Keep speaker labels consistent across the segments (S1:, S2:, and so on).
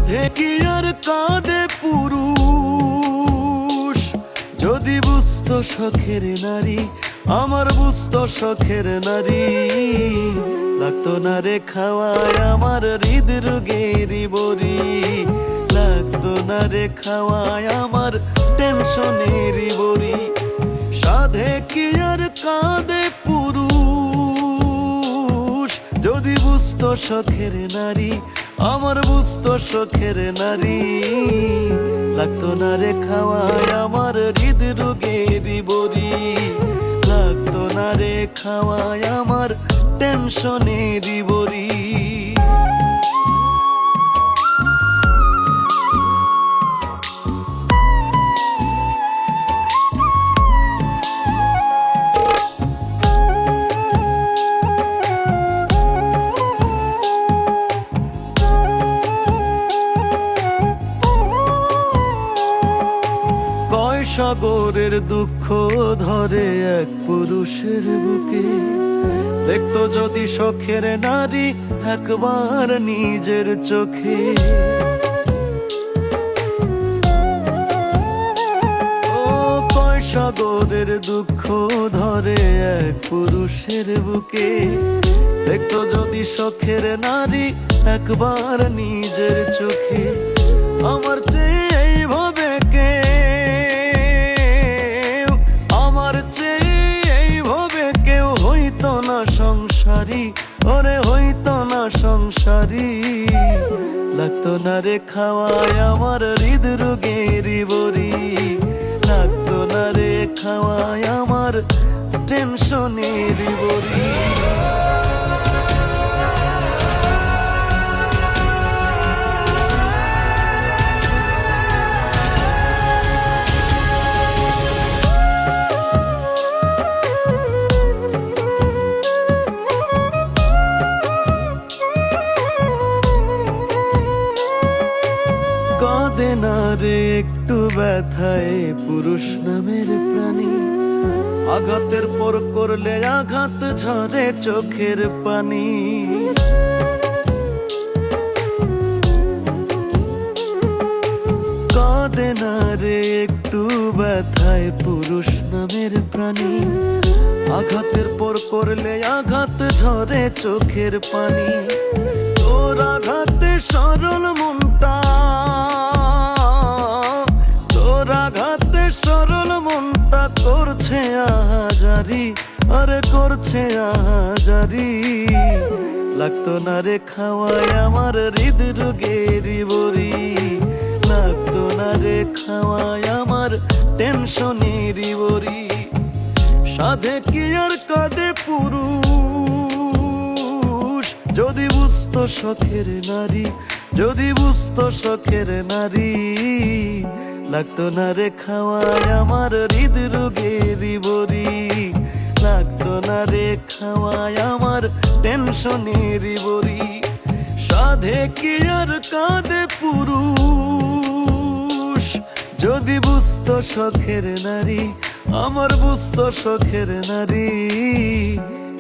S1: সাধে কি আর কাঁদে পুরুষ, যদি বুঝতো শখের নারী, আমার বুঝতো শখের নারী, লাগতো না রে খাওয়ায় আমার হৃদরোগেরই বড়ি, লাগতো না রে খাওয়ায় আমার টেনশনেরই বড়ি। সাধে কি আর কাঁদে পুরুষ, যদি বুঝতো শখের নারী, আমার বুঝতো শখের নারী, লাগতো না রে খাওয়ায় আমার হৃদরোগেরই বড়ি, লাগতো না রে খাওয়ায় আমার টেনশনেরই বড়ি। কয় সাগরের দুঃখ ধরে এক পুরুষের বুকে, দেখতো যদি শখের নারী একবার নিজের চোখে। ও কয় সাগরের দুঃখ ধরে এক পুরুষের বুকে, দেখতো যদি শখের নারী একবার নিজের চোখে। আমার চেয়ে এইভাবে কে, আমার চেয়ে এইভাবে কেউ হইতো না সংসারী, ওরে হইতো না সংসারী, লাগতো না রে খাওয়ায় আমার হৃদরোগেরই বড়ি, লাগতো না রে খাওয়ায় আমার টেনশনেরই বড়ি। কাঁদে না রে একটু ব্যথায় পুরুষ নামের প্রাণী, আঘাতের পর করলে আঘাত ঝরে চোখের পানি। কাঁদে না রে একটু ব্যথায় পুরুষ নামের প্রাণী, আঘাতের পর করলে আঘাত ঝরে চোখের পানি। তোর আঘাতে সরল মনটা, তোর আঘাতে সরল মনটা করছে আহাজারি, আরে করছে আহাজারি, লাগতো না রে খাওয়ায় আমার হৃদরোগেরই বড়ি, লাগতো না রে খাওয়ায় আমার টেনশনেরই বড়ি। সাধে কি আর কাঁদে পুরুষ, যদি বুঝতো শখের নারী, যদি বুঝতো শখের নারী, লাগতো না রে খাওয়ায় আমার হৃদরোগেরই বড়ি, লাগতো না রে খাওয়ায় আমার টেনশনেরই বড়ি। সাধে কি আর কাঁদে পুরুষ, যদি বুঝতো শখের নারী, আমার বুঝতো শখের নারী,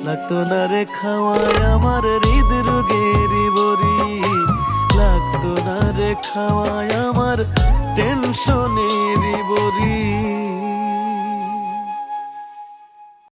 S1: লাগতো না রে খাওয়ায় আমার হৃদরোগেরই বড়ি, লাগতো না রে খাওয়ায় আমার টেনশনেরই বড়ি।